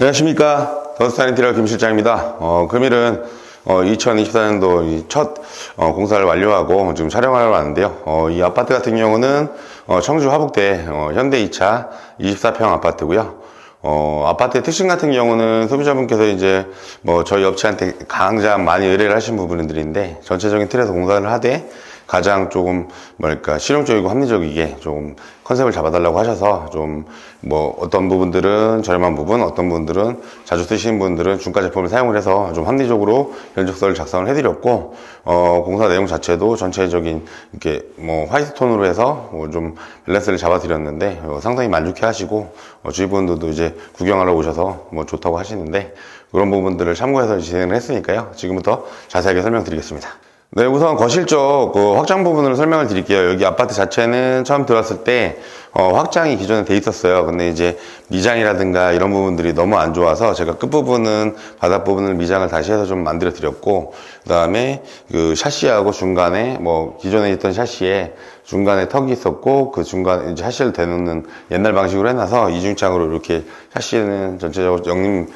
안녕하십니까. 더스타 인테리어 김 실장입니다. 금일은 2024년도 첫 공사를 완료하고 지금 촬영하러 왔는데요. 이 아파트 같은 경우는 청주 화북대 현대 2차 24평 아파트고요. 아파트의 특징 같은 경우는 소비자분께서 이제 저희 업체한테 가장 많이 의뢰를 하신 부분들인데, 전체적인 틀에서 공사를 하되 가장 조금 실용적이고 합리적이게 좀 컨셉을 잡아달라고 하셔서 좀 어떤 부분들은 저렴한 부분, 어떤 부분들은 자주 쓰시는 분들은 중가 제품을 사용을 해서 좀 합리적으로 견적서를 작성을 해드렸고, 공사 내용 자체도 전체적인 이렇게 화이트 톤으로 해서 좀 밸런스를 잡아드렸는데 상당히 만족해 하시고, 주위 분들도 이제 구경하러 오셔서 좋다고 하시는데, 그런 부분들을 참고해서 진행을 했으니까요. 지금부터 자세하게 설명드리겠습니다. 네, 우선 거실 쪽 확장 부분으로 설명을 드릴게요. 여기 아파트 자체는 처음 들어왔을 때 확장이 기존에 돼 있었어요. 근데 이제 미장이라든가 이런 부분들이 너무 안 좋아서 제가 끝부분은, 바닥 부분을 미장을 다시 해서 좀 만들어 드렸고, 그 다음에 그 샤시하고 중간에 기존에 있던 샤시에 중간에 턱이 있었고, 그 중간에 이제 샤시를 대놓는 옛날 방식으로 해놔서 이중창으로 이렇게 샤시는 전체적으로 영림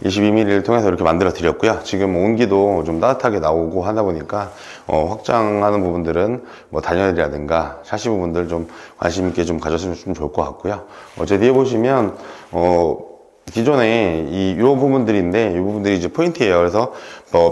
22mm를 통해서 이렇게 만들어 드렸고요. 지금 온기도 좀 따뜻하게 나오고 하다 보니까 확장하는 부분들은 단열이라든가 샤시 부분들 좀 관심 있게 좀 가졌으면 좀 좋을 것 같고요. 제 뒤에 보시면 기존에 이 부분들인데, 이 부분들이 이제 포인트예요. 그래서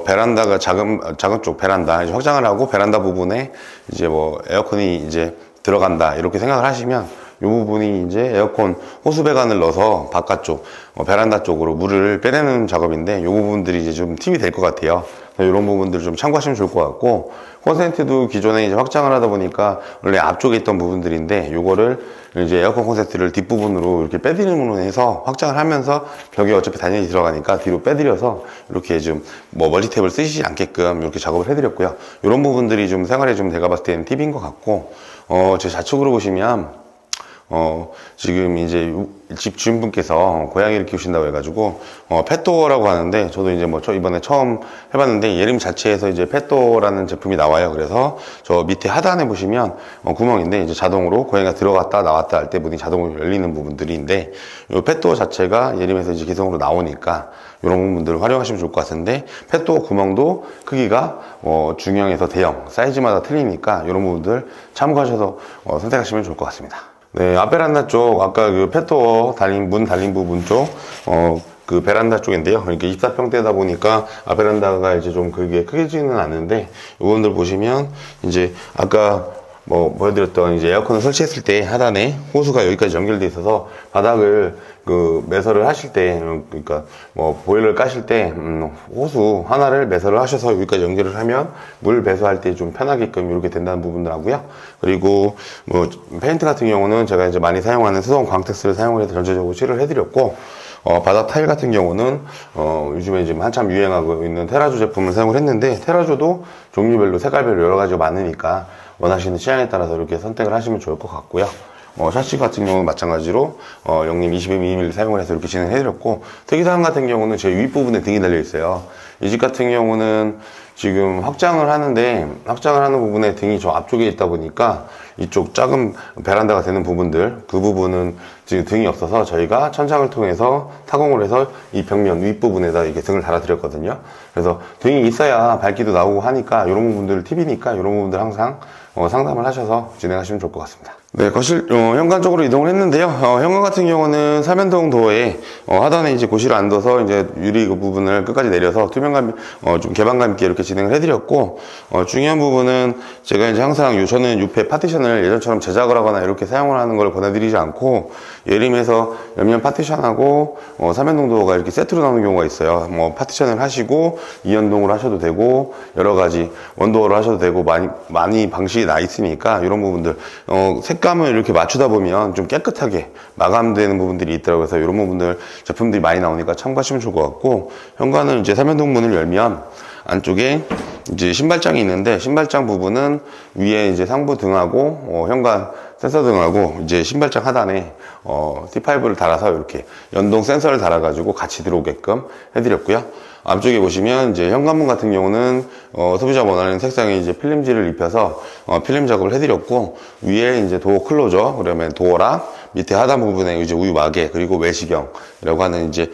베란다가 작은 쪽 베란다 이제 확장을 하고, 베란다 부분에 이제 에어컨이 이제 들어간다 이렇게 생각을 하시면, 이 부분이 이제 에어컨 호수 배관을 넣어서 바깥쪽 베란다 쪽으로 물을 빼내는 작업인데, 이 부분들이 이제 좀 팁이 될 것 같아요. 이런 부분들을 좀 참고하시면 좋을 것 같고, 콘센트도 기존에 이제 확장을 하다 보니까 원래 앞쪽에 있던 부분들인데, 요거를 이제 에어컨 콘센트를 뒷부분으로 이렇게 빼드림으로 해서 확장을 하면서, 벽에 어차피 단열이 들어가니까 뒤로 빼드려서 이렇게 좀 멀티탭을 쓰시지 않게끔 이렇게 작업을 해드렸고요. 이런 부분들이 좀 생활에 좀 제가 봤을 때는 팁인 것 같고, 제 좌측으로 보시면 지금 이제 집 주인분께서 고양이를 키우신다고 해가지고 펫도어라고 하는데, 저도 이제 이번에 처음 해봤는데 예림 자체에서 이제 펫도어라는 제품이 나와요. 그래서 저 밑에 하단에 보시면 구멍인데, 이제 자동으로 고양이가 들어갔다 나왔다 할 때 문이 자동으로 열리는 부분들인데, 이 펫도어 자체가 예림에서 이제 기성으로 나오니까 이런 부분들을 활용하시면 좋을 것 같은데, 펫도어 구멍도 크기가 중형에서 대형 사이즈마다 틀리니까 이런 부분들 참고하셔서 선택하시면 좋을 것 같습니다. 네, 앞베란다 쪽, 아까 그 펫도어 문 달린 부분 쪽, 그 베란다 쪽인데요. 이렇게 24평대다 보니까 앞베란다가 이제 좀 그게 크지는 않는데, 이분들 보시면 이제 아까 보여드렸던 이제 에어컨을 설치했을 때 하단에 호수가 여기까지 연결되어 있어서, 바닥을 매설을 하실 때, 그러니까 보일러를 까실 때 호수 하나를 매설을 하셔서 여기까지 연결을 하면 물 배수할 때 좀 편하게끔 이렇게 된다는 부분들 하고요. 그리고 페인트 같은 경우는 제가 이제 많이 사용하는 수성 광택스를 사용해서 전체적으로 칠을 해드렸고, 바닥 타일 같은 경우는 요즘에 지금 한참 유행하고 있는 테라조 제품을 사용을 했는데, 테라조도 종류별로 색깔별로 여러 가지가 많으니까 원하시는 취향에 따라서 이렇게 선택을 하시면 좋을 것 같고요. 샤시 같은 경우는 마찬가지로 영림 22mm 사용을 해서 이렇게 진행해드렸고, 특이사항 같은 경우는 제 윗부분에 등이 달려 있어요. 이 집 같은 경우는 지금 확장을 하는 부분에 등이 저 앞쪽에 있다 보니까, 이쪽 작은 베란다가 되는 부분들, 그 부분은 지금 등이 없어서 저희가 천장을 통해서 타공을 해서 이 벽면 윗부분에다 이렇게 등을 달아드렸거든요. 그래서 등이 있어야 밝기도 나오고 하니까, 이런 부분들 팁이니까 이런 부분들 항상 상담을 하셔서 진행하시면 좋을 것 같습니다. 네, 거실 현관 쪽으로 이동을 했는데요. 현관 같은 경우는 삼연동 도어에 하단에 이제 고시를 안 둬서 이제 유리 그 부분을 끝까지 내려서 투명감 좀 개방감 있게 이렇게 진행을 해드렸고, 중요한 부분은 제가 이제 항상 저는 유페 파티션을 예전처럼 제작을 하거나 이렇게 사용을 하는 걸 권해드리지 않고, 예림에서 옆면 파티션하고 삼연동 도어가 이렇게 세트로 나오는 경우가 있어요. 파티션을 하시고 2연동으로 하셔도 되고, 여러 가지 원도어로 하셔도 되고, 많이 방식이 나 있으니까 이런 부분들 색감을 이렇게 맞추다 보면 좀 깨끗하게 마감되는 부분들이 있더라고요. 그래서 이런 부분들 제품들이 많이 나오니까 참고하시면 좋을 것 같고, 현관을 이제 삼연동 문을 열면 안쪽에 이제 신발장이 있는데, 신발장 부분은 위에 이제 상부 등하고 현관 센서 등하고 이제 신발장 하단에 T5를 달아서 이렇게 연동 센서를 달아가지고 같이 들어오게끔 해드렸고요. 앞쪽에 보시면 이제 현관문 같은 경우는 소비자 원하는 색상의 이제 필름지를 입혀서 필름 작업을 해드렸고, 위에 이제 도어 클로저, 그러면 도어락, 밑에 하단 부분에 이제 우유 마개, 그리고 외시경이라고 하는 이제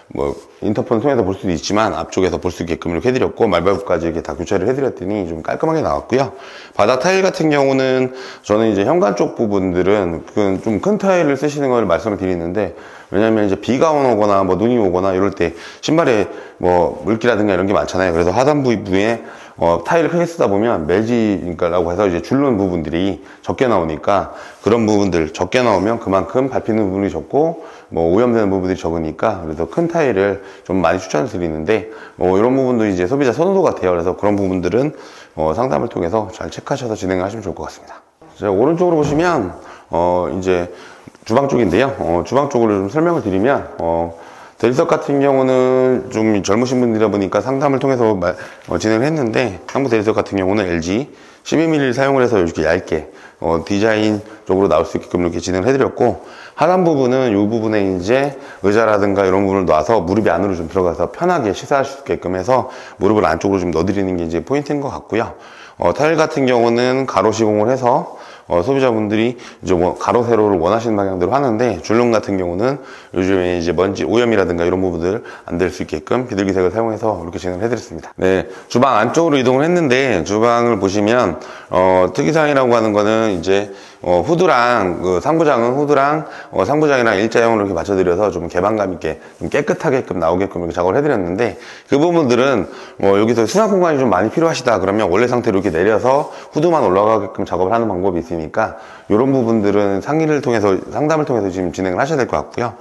뭐 인터폰을 통해서 볼 수도 있지만 앞쪽에서 볼 수 있게끔 이렇게 해드렸고, 말발굽까지 이렇게 다 교체를 해드렸더니 좀 깔끔하게 나왔고요. 바닥 타일 같은 경우는 저는 이제 현관 쪽 부분들은 좀 큰 타일을 쓰시는 걸 말씀을 드리는데, 왜냐면 이제 비가 오거나 뭐 눈이 오거나 이럴 때 신발에 뭐 물기라든가 이런 게 많잖아요. 그래서 하단 부위에 타일을 크게 쓰다 보면 매지라고 해서 이제 줄는 부분들이 적게 나오니까, 그런 부분들 적게 나오면 그만큼 밟히는 부분이 적고 뭐 오염되는 부분들이 적으니까, 그래서 큰 타일을 좀 많이 추천을 드리는데, 이런 부분도 이제 소비자 선호도 같아요. 그래서 그런 부분들은 상담을 통해서 잘 체크하셔서 진행을 하시면 좋을 것 같습니다. 자, 오른쪽으로 보시면 이제 주방 쪽인데요. 주방 쪽으로 좀 설명을 드리면, 대리석 같은 경우는 좀 젊으신 분들이다 보니까 상담을 통해서 진행을 했는데, 상부 대리석 같은 경우는 LG 12mm 사용을 해서 이렇게 얇게 디자인 쪽으로 나올 수 있게끔 이렇게 진행을 해드렸고, 하단 부분은 이 부분에 이제 의자라든가 이런 부분을 놔서 무릎이 안으로 좀 들어가서 편하게 식사할 수 있게끔 해서 무릎을 안쪽으로 좀 넣어드리는 게 이제 포인트인 것 같고요. 타일 같은 경우는 가로 시공을 해서 소비자분들이 이제 뭐 가로 세로를 원하시는 방향대로 하는데, 줄눈 같은 경우는 요즘에 이제 먼지 오염이라든가 이런 부분들 안 될 수 있게끔 비둘기색을 사용해서 이렇게 진행을 해드렸습니다. 네, 주방 안쪽으로 이동을 했는데, 주방을 보시면 특이사항이라고 하는 거는 이제 후드랑 상부장은 후드랑 상부장이랑 일자형으로 이렇게 맞춰드려서 좀 개방감 있게 좀 깨끗하게끔 나오게끔 이렇게 작업을 해드렸는데, 그 부분들은 여기서 수납 공간이 좀 많이 필요하시다 그러면 원래 상태로 이렇게 내려서 후드만 올라가게끔 작업을 하는 방법이 있으니까, 이런 부분들은 상담을 통해서 지금 진행을 하셔야 될 것 같고요.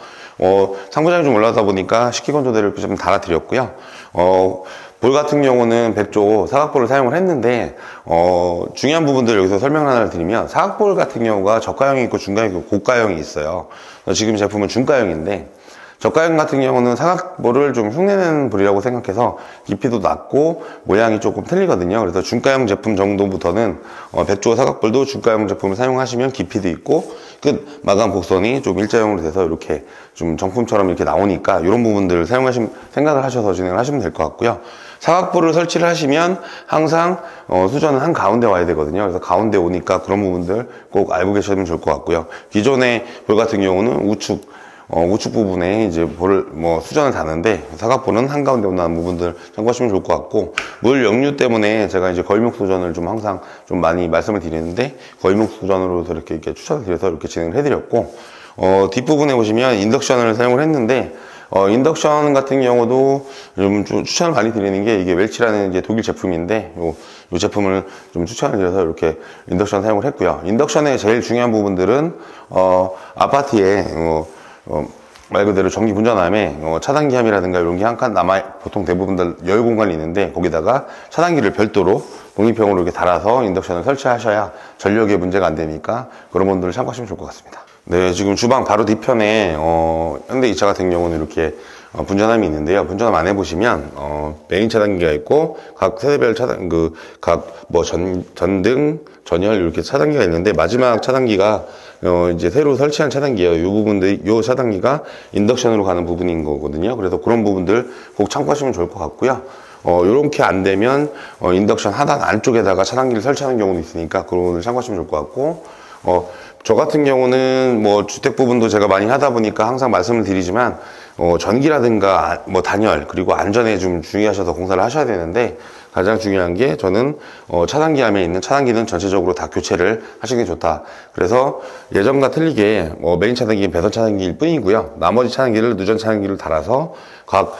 상부장이 좀 올라가다 보니까 식기건조대를 좀 달아드렸고요. 볼 같은 경우는 백조 사각볼을 사용을 했는데, 중요한 부분들 여기서 설명을 하나 드리면, 사각볼 같은 경우가 저가형이 있고 중가형이 있고 고가형이 있어요. 지금 제품은 중가형인데, 저가형 같은 경우는 사각볼을 좀 흉내내는 볼이라고 생각해서 깊이도 낮고 모양이 조금 틀리거든요. 그래서 중가형 제품 정도부터는 백조 사각볼도 중가형 제품을 사용하시면 깊이도 있고 끝 마감 곡선이 좀 일자형으로 돼서 이렇게 좀 정품처럼 이렇게 나오니까, 이런 부분들을 생각을 하셔서 진행을 하시면 될 것 같고요. 사각볼을 설치를 하시면 항상 수전은 한 가운데 와야 되거든요. 그래서 가운데 오니까 그런 부분들 꼭 알고 계시면 좋을 것 같고요. 기존의 볼 같은 경우는 우측 부분에 이제 수전을 다는데, 사각볼은 한가운데 온다는 부분들 참고하시면 좋을 것 같고, 물 역류 때문에 제가 이제 거울목 수전을 좀 항상 좀 많이 말씀을 드리는데, 거울목 수전으로 이렇게 추천을 드려서 이렇게 진행을 해드렸고, 뒷부분에 보시면 인덕션을 사용을 했는데, 인덕션 같은 경우도 좀 추천을 많이 드리는 게, 이게 웰치라는 이제 독일 제품인데, 이 제품을 좀 추천을 드려서 이렇게 인덕션 사용을 했고요. 인덕션의 제일 중요한 부분들은, 아파트에, 말 그대로 전기 분전함에 차단기함이라든가 이런 게 한 칸 보통 대부분 다 열 공간이 있는데, 거기다가 차단기를 별도로 독립형으로 이렇게 달아서 인덕션을 설치하셔야 전력에 문제가 안 되니까, 그런 분들을 참고하시면 좋을 것 같습니다. 네, 지금 주방 바로 뒤편에 현대 2차 같은 경우는 이렇게 분전함이 있는데요. 분전함 안에 보시면 메인 차단기가 있고, 각 세대별 차단 전등, 전열 이렇게 차단기가 있는데, 마지막 차단기가 이제 새로 설치한 차단기예요. 이 부분들, 이 차단기가 인덕션으로 가는 부분인 거거든요. 그래서 그런 부분들 꼭 참고하시면 좋을 것 같고요. 요렇게 안 되면 인덕션 하단 안쪽에다가 차단기를 설치하는 경우도 있으니까, 그런 부분을 참고하시면 좋을 것 같고, 저 같은 경우는 뭐 주택 부분도 제가 많이 하다 보니까 항상 말씀을 드리지만, 전기라든가 단열 그리고 안전에 좀 주의하셔서 공사를 하셔야 되는데, 가장 중요한 게, 저는 차단기함에 있는 차단기는 전체적으로 다 교체를 하시는 게 좋다. 그래서 예전과 틀리게 메인 차단기는 배선 차단기일 뿐이고요, 나머지 차단기를 누전 차단기를 달아서 각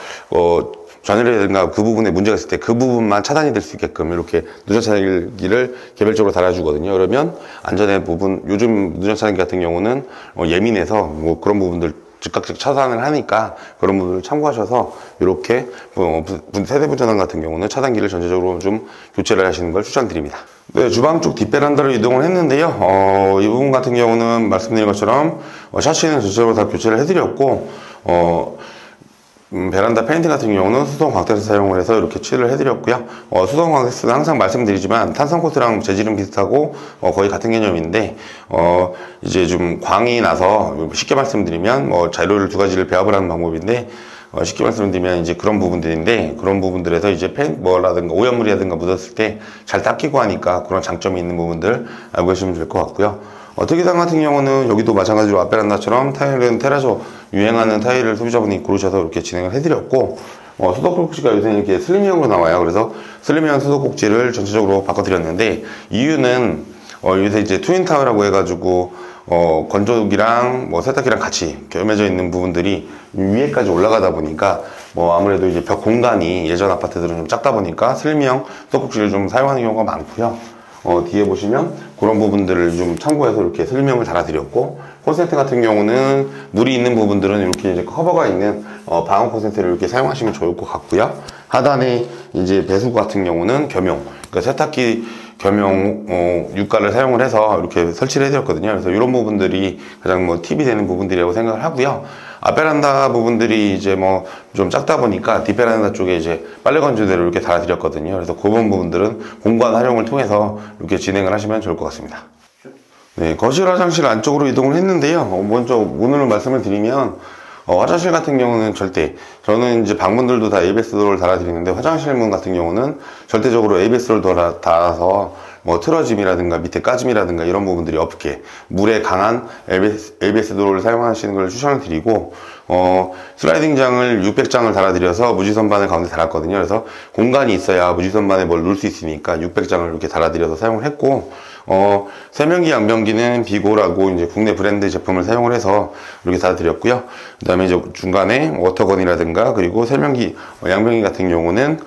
전열이라든가 그 부분에 문제가 있을 때 그 부분만 차단이 될 수 있게끔 이렇게 누전 차단기를 개별적으로 달아주거든요. 그러면 안전의 부분, 요즘 누전 차단기 같은 경우는 예민해서 그런 부분들 즉각적 차단을 하니까, 그런 부분을 참고하셔서 이렇게 세대 분전함 같은 경우는 차단기를 전체적으로 좀 교체를 하시는 걸 추천드립니다. 네, 주방 쪽 뒷베란다로 이동을 했는데요. 이 부분 같은 경우는 말씀드린 것처럼 샤시는 전체적으로 다 교체를 해드렸고, 베란다 페인팅 같은 경우는 수성 광택스 사용을 해서 이렇게 칠을 해드렸고요. 수성 광택스는 항상 말씀드리지만 탄성 코트랑 재질은 비슷하고 거의 같은 개념인데 이제 좀 광이 나서 쉽게 말씀드리면 재료를 두 가지를 배합을 하는 방법인데 쉽게 말씀드리면 이제 그런 부분들인데 그런 부분들에서 이제 뭐라든가 오염물이라든가 묻었을 때 잘 닦이고 하니까 그런 장점이 있는 부분들 알고 계시면 될 것 같고요. 특이사항 같은 경우는 여기도 마찬가지로 앞베란다처럼 타일은 테라조 유행하는 타일을 소비자분이 고르셔서 이렇게 진행을 해드렸고 수도꼭지가 요새는 이렇게 슬림형으로 나와요. 그래서 슬림형 수도꼭지를 전체적으로 바꿔드렸는데 이유는 요새 이제 트윈타워라고 해가지고 건조기랑 세탁기랑 같이 겸해져 있는 부분들이 위에까지 올라가다 보니까 아무래도 이제 벽 공간이 예전 아파트들은 좀 작다 보니까 슬림형 수도꼭지를 좀 사용하는 경우가 많고요. 뒤에 보시면 그런 부분들을 좀 참고해서 이렇게 슬림형을 달아드렸고 콘센트 같은 경우는 물이 있는 부분들은 이렇게 이제 커버가 있는 방음 콘센트를 이렇게 사용하시면 좋을 것 같고요. 하단에 이제 배수 같은 경우는 겸용, 그러니까 세탁기 겸용 유가를 사용을 해서 이렇게 설치를 해드렸거든요. 그래서 이런 부분들이 가장 팁이 되는 부분들이라고 생각을 하고요. 앞베란다 부분들이 이제 좀 작다 보니까 뒷베란다 쪽에 이제 빨래 건조대를 이렇게 달아드렸거든요. 그래서 그런 부분들은 공간 활용을 통해서 이렇게 진행을 하시면 좋을 것 같습니다. 네, 거실 화장실 안쪽으로 이동을 했는데요. 먼저 문을 말씀을 드리면 화장실 같은 경우는 저는 이제 방문들도 다 ABS 도어를 달아드리는데 화장실 문 같은 경우는 절대적으로 ABS 도어를 달아서 틀어짐이라든가 밑에 까짐이라든가 이런 부분들이 없게 물에 강한 ABS 도어를 사용하시는 걸 추천을 드리고 슬라이딩 장을 600장을 달아드려서 무지선반을 가운데 달았거든요. 그래서 공간이 있어야 무지선반에 뭘 놓을 수 있으니까 600장을 이렇게 달아드려서 사용을 했고 세면기, 양변기는 비고라고 이제 국내 브랜드 제품을 사용을 해서 이렇게 달아드렸고요. 그 다음에 이제 중간에 워터건이라든가 그리고 세면기, 양변기 같은 경우는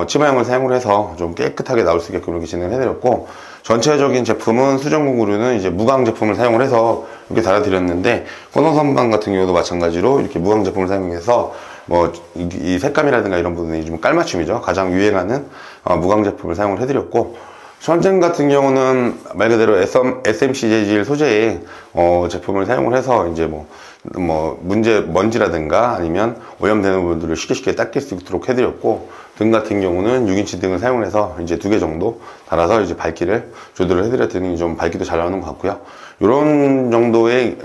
치마형을 사용을 해서 좀 깨끗하게 나올 수 있게끔 이렇게 진행을 해드렸고 전체적인 제품은 수정공구류는 이제 무광 제품을 사용을 해서 이렇게 달아드렸는데 코너 선반 같은 경우도 마찬가지로 이렇게 무광 제품을 사용해서 이 색감이라든가 이런 부분이 좀 깔맞춤이죠. 가장 유행하는 무광 제품을 사용을 해드렸고 천장 같은 경우는 말 그대로 SMC 재질 소재의 제품을 사용을 해서 이제 먼지라든가 아니면 오염되는 부분들을 쉽게 닦일 수 있도록 해드렸고 등 같은 경우는 6인치 등을 사용해서 이제 2개 정도 달아서 이제 밝기를 조절을 해드렸더니 좀 밝기도 잘 나오는 것 같고요. 이런 정도의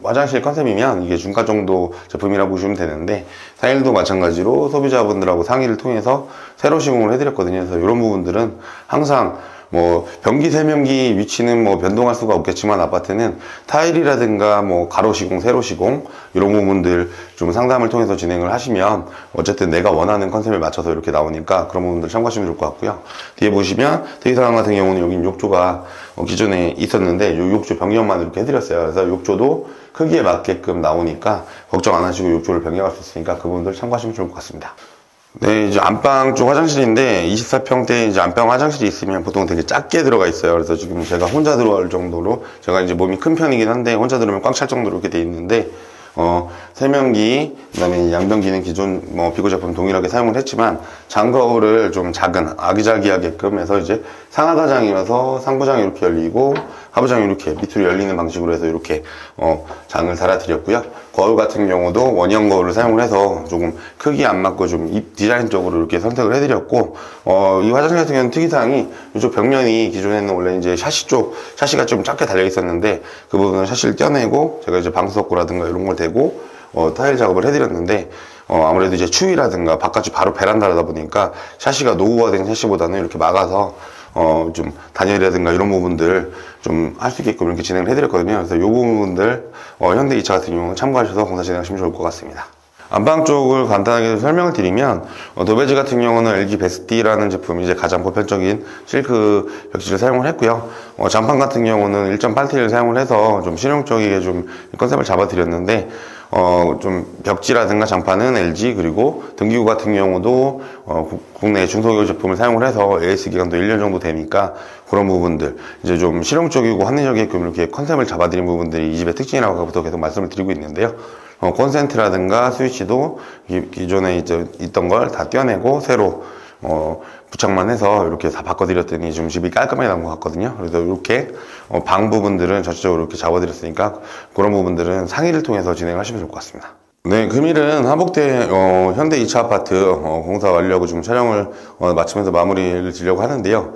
화장실 컨셉이면 이게 중가 정도 제품이라고 보시면 되는데 타일도 마찬가지로 소비자분들하고 상의를 통해서 새로 시공을 해드렸거든요. 그래서 이런 부분들은 항상 변기, 세면기 위치는 변동할 수가 없겠지만 아파트는 타일이라든가 가로 시공, 세로 시공 이런 부분들 좀 상담을 통해서 진행을 하시면 어쨌든 내가 원하는 컨셉에 맞춰서 이렇게 나오니까 그런 부분들 참고하시면 좋을 것 같고요. 뒤에 보시면 대기사항 같은 경우는 여기 욕조가 기존에 있었는데 이 욕조 변경만 이렇게 해드렸어요. 그래서 욕조도 크기에 맞게끔 나오니까 걱정 안 하시고 욕조를 변경할 수 있으니까 그 부분들 참고하시면 좋을 것 같습니다. 네, 이제 안방 쪽 화장실인데 24평대 이제 안방 화장실이 있으면 보통 되게 작게 들어가 있어요. 그래서 지금 제가 혼자 들어갈 정도로 제가 이제 몸이 큰 편이긴 한데 혼자 들어오면 꽉 찰 정도로 이렇게 돼 있는데 세면기, 그 다음에 양변기는 기존 비고 제품 동일하게 사용을 했지만 장거울을 좀 작은 아기자기하게끔 해서 이제 상하단장이라서 상부장이 이렇게 열리고 하부장이 이렇게 밑으로 열리는 방식으로 해서 이렇게 장을 달아드렸고요. 거울 같은 경우도 원형 거울을 사용을 해서 조금 크기 안 맞고 좀 디자인적으로 이렇게 선택을 해드렸고 이 화장실 같은 경우는 특이사항이 이쪽 벽면이 기존에는 원래 이제 샤시가 좀 작게 달려 있었는데 그 부분을 샤시를 떼어내고 제가 이제 방수석고라든가 이런 걸 대고 타일 작업을 해드렸는데 아무래도 이제 추위라든가 바깥이 바로 베란다라다 보니까 샤시가 노후화된 샤시보다는 이렇게 막아서 좀 단열이라든가 이런 부분들 좀 할 수 있게끔 이렇게 진행을 해드렸거든요. 그래서 이 부분들 현대 2차 같은 경우는 참고하셔서 공사 진행하시면 좋을 것 같습니다. 안방 쪽을 간단하게 설명을 드리면 도배지 같은 경우는 LG 베스티라는 제품이 이제 가장 보편적인 실크 벽지를 사용을 했고요. 장판 같은 경우는 1.8T를 사용을 해서 좀 실용적이게 좀 컨셉을 잡아드렸는데 좀 벽지라든가 장판은 LG 그리고 등기구 같은 경우도 국내 중소기업 제품을 사용을 해서 AS 기간도 1년 정도 되니까 그런 부분들 이제 좀 실용적이고 합리적이게끔 이렇게 컨셉을 잡아드린 부분들이 이 집의 특징이라고 계속 말씀을 드리고 있는데요. 콘센트라든가 스위치도 기존에 이제 있던 걸 다 떼어내고 새로 부착만 해서 이렇게 다 바꿔드렸더니 좀 집이 깔끔하게 나온 것 같거든요. 그래서 이렇게 방 부분들은 전체적으로 이렇게 잡아드렸으니까 그런 부분들은 상의를 통해서 진행을 하시면 좋을 것 같습니다. 네, 금일은 한복대 현대 2차 아파트 공사 완료하고 지금 촬영을 마치면서 마무리를 지려고 하는데요.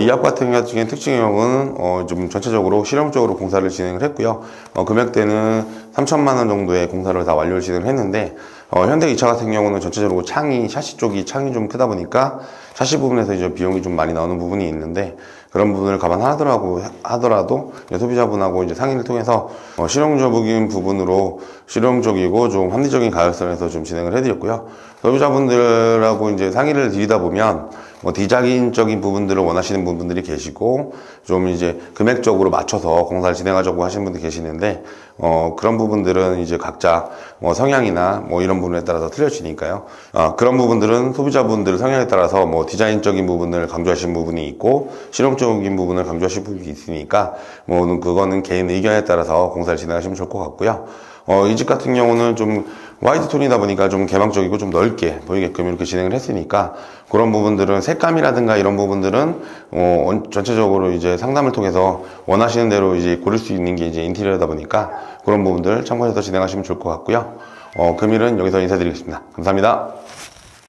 이 아파트 같은 경우 특징형은 좀 전체적으로 실용적으로 공사를 진행을 했고요. 금액대는 3천만 원 정도의 공사를 다 완료를 진행을 했는데 현대 2차 같은 경우는 전체적으로 샤시 쪽이 창이 좀 크다 보니까 샤시 부분에서 이제 비용이 좀 많이 나오는 부분이 있는데, 그런 부분을 감안하더라도 소비자분하고 이제 상의를 통해서 실용적인 부분으로 실용적이고 좀 합리적인 가격선에서 좀 진행을 해드렸고요. 소비자분들하고 이제 상의를 드리다 보면 디자인적인 부분들을 원하시는 분들이 계시고, 좀 이제 금액적으로 맞춰서 공사를 진행하자고 하시는 분들이 계시는데, 그런 부분들은 이제 각자 성향이나 이런 부분에 따라서 틀려지니까요. 그런 부분들은 소비자분들 성향에 따라서 디자인적인 부분을 강조하시는 부분이 있고, 실용적인 부분을 강조하시는 부분이 있으니까, 그거는 개인 의견에 따라서 공사를 진행하시면 좋을 것 같고요. 이 집 같은 경우는 좀 화이트 톤이다 보니까 좀 개방적이고 좀 넓게 보이게끔 이렇게 진행을 했으니까, 그런 부분들은 색감이라든가 이런 부분들은 전체적으로 이제 상담을 통해서 원하시는 대로 이제 고를 수 있는 게 이제 인테리어다 보니까 그런 부분들 참고해서 진행하시면 좋을 것 같고요. 금일은 여기서 인사드리겠습니다. 감사합니다.